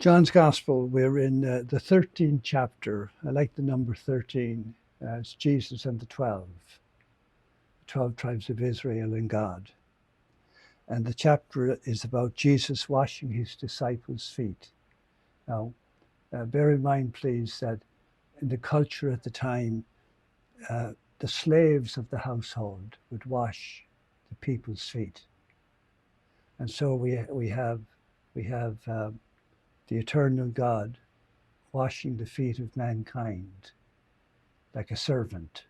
John's Gospel, we're in the 13th chapter. I like the number 13. It's Jesus and the 12 tribes of Israel and God. And the chapter is about Jesus washing his disciples' feet. Now, bear in mind, please, that in the culture at the time, the slaves of the household would wash the people's feet. And so we have the eternal God washing the feet of mankind like a servant.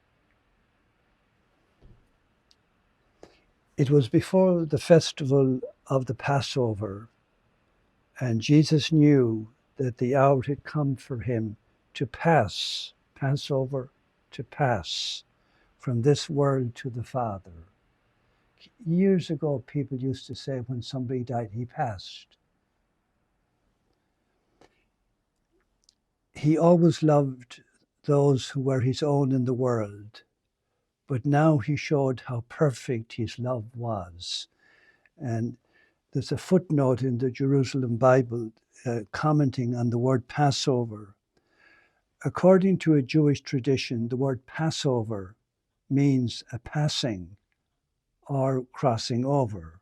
It was before the festival of the Passover, and Jesus knew that the hour had come for him to pass, Passover, to pass from this world to the Father. Years ago, people used to say when somebody died, he passed. He always loved those who were his own in the world, but now he showed how perfect his love was. And there's a footnote in the Jerusalem Bible commenting on the word Passover. According to a Jewish tradition, the word Passover means a passing or crossing over,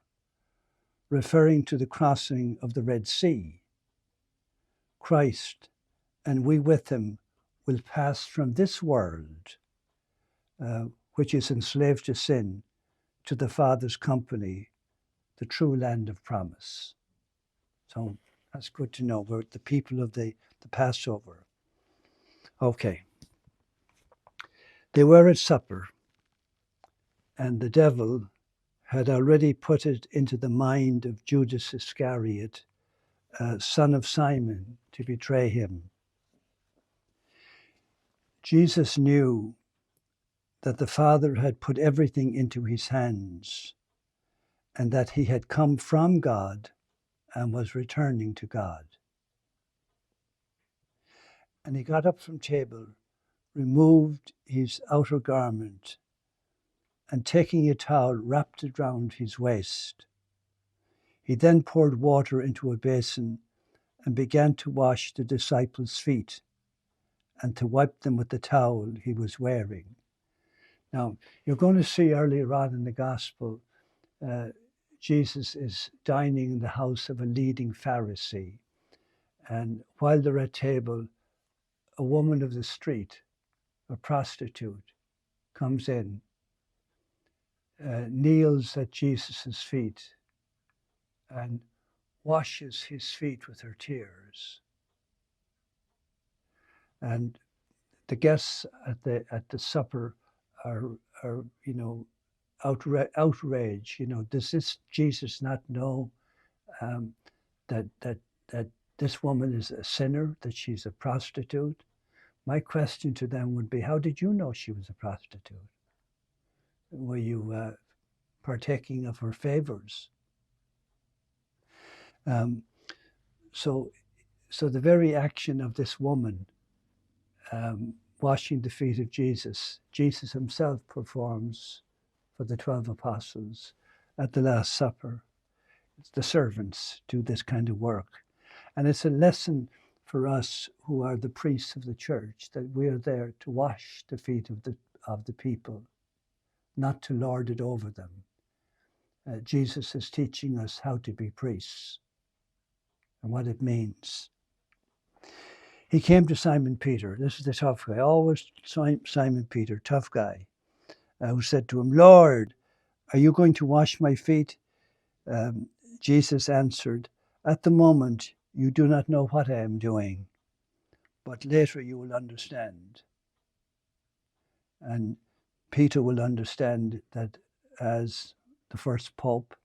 referring to the crossing of the Red Sea. Christ, and we with him, will pass from this world, which is enslaved to sin, to the Father's company, the true land of promise. So that's good to know. We're the people of the Passover. Okay. They were at supper, and the devil had already put it into the mind of Judas Iscariot, son of Simon, to betray him. Jesus knew that the Father had put everything into his hands, and that he had come from God and was returning to God. And he got up from table, removed his outer garment, and taking a towel, wrapped it round his waist. He then poured water into a basin and began to wash the disciples' feet and to wipe them with the towel he was wearing. Now, you're going to see earlier on in the Gospel, Jesus is dining in the house of a leading Pharisee. And while they're at table, a woman of the street, a prostitute, comes in, kneels at Jesus' feet, and washes his feet with her tears. And the guests at the supper are outraged. Does this Jesus not know that this woman is a sinner, that she's a prostitute? My question to them would be, how did you know she was a prostitute? Were you partaking of her favors? So the very action of this woman washing the feet of Jesus himself performs for the 12 apostles at the Last Supper. The servants do this kind of work. And it's a lesson for us who are the priests of the church, that we are there to wash the feet of the people, not to lord it over them. Jesus is teaching us how to be priests and what it means. He came to Simon Peter. This is the tough guy. Always Simon Peter, tough guy, who said to him, "Lord, are you going to wash my feet?" Jesus answered, "At the moment, you do not know what I am doing, but later you will understand." And Peter will understand that as the first pope,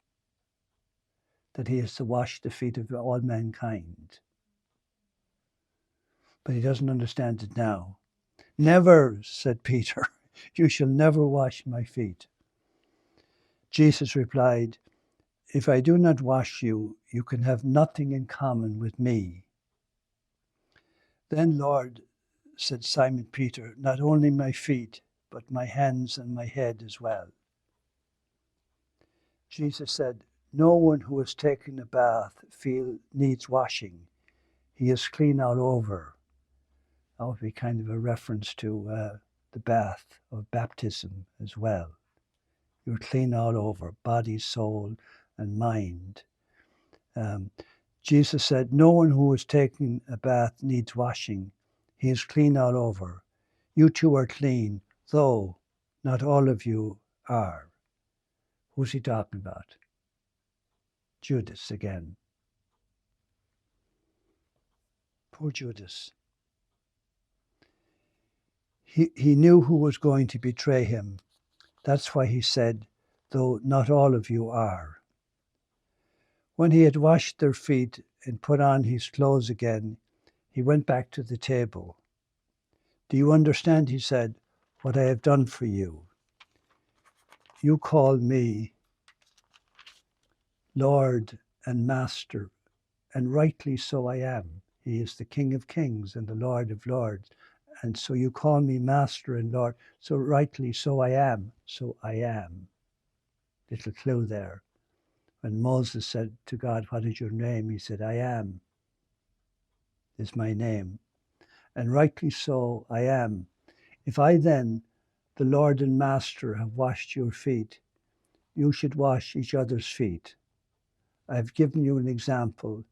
that he has to wash the feet of all mankind. But he doesn't understand it now. "Never," said Peter, "you shall never wash my feet." Jesus replied, "If I do not wash you, you can have nothing in common with me." "Then, Lord," said Simon Peter, "not only my feet, but my hands and my head as well." Jesus said, "No one who has taken a bath needs washing, He is clean all over. That would be kind of a reference to the bath of baptism as well. You're clean all over, body, soul, and mind. Um, Jesus said, no one who is taking a bath needs washing. He is clean all over. You too are clean, though not all of you are. Who's he talking about? Judas again. Poor Judas. He knew who was going to betray him. That's why he said, though not all of you are. When he had washed their feet and put on his clothes again, he went back to the table. Do you understand, he said, what I have done for you? You call me Lord and Master, and rightly so I am. He is the King of Kings and the Lord of Lords. And so you call me Master and Lord, so rightly so I am. So I am. Little clue there. When Moses said to God, what is your name? He said, I am is my name. And rightly so I am. If I then, the Lord and Master, have washed your feet, you should wash each other's feet. I have given you an example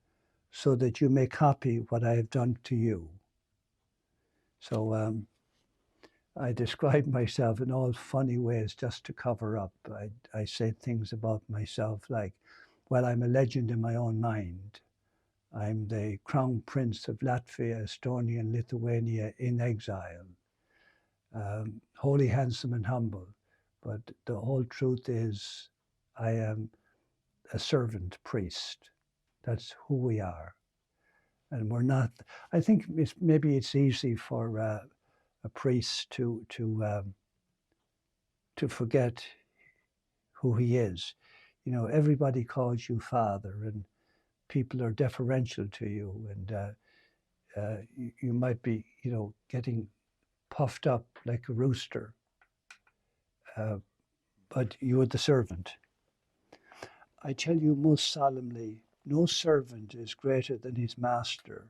so that you may copy what I have done to you. So I describe myself in all funny ways just to cover up. I say things about myself like, well, I'm a legend in my own mind. I'm the Crown Prince of Latvia, Estonia, and Lithuania in exile. Holy, handsome, and humble. But the whole truth is, I am a servant priest. That's who we are. And we're not, I think maybe it's easy for a priest to forget who he is. You know, everybody calls you father, and people are deferential to you, and you might be, getting puffed up like a rooster, but you are the servant. I tell you most solemnly, no servant is greater than his master.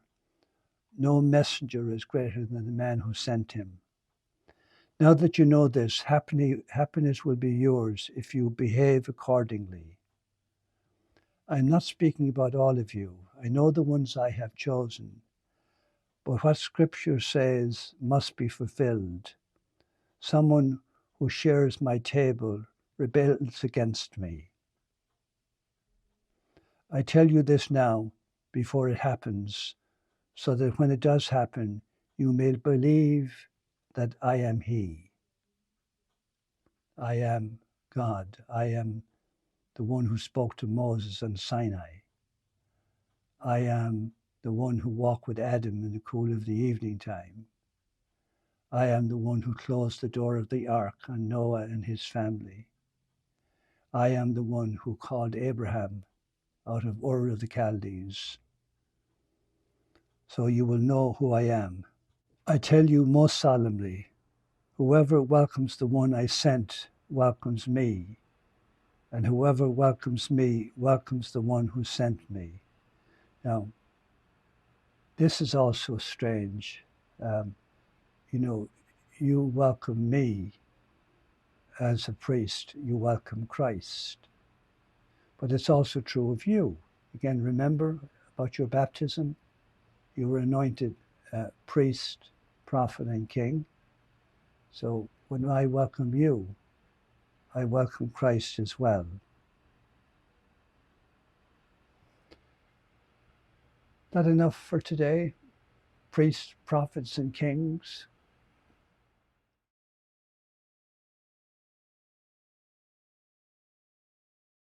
No messenger is greater than the man who sent him. Now that you know this, happiness will be yours if you behave accordingly. I'm not speaking about all of you. I know the ones I have chosen. But what Scripture says must be fulfilled. Someone who shares my table rebels against me. I tell you this now before it happens, so that when it does happen, you may believe that I am He. I am God. I am the one who spoke to Moses on Sinai. I am the one who walked with Adam in the cool of the evening time. I am the one who closed the door of the ark on Noah and his family. I am the one who called Abraham out of Ur of the Chaldees. So you will know who I am. I tell you most solemnly, whoever welcomes the one I sent welcomes me, and whoever welcomes me welcomes the one who sent me. Now, this is also strange. You welcome me as a priest, you welcome Christ. But it's also true of you. Again, remember about your baptism? You were anointed priest, prophet, and king. So when I welcome you, I welcome Christ as well. That enough for today? Priests, prophets, and kings.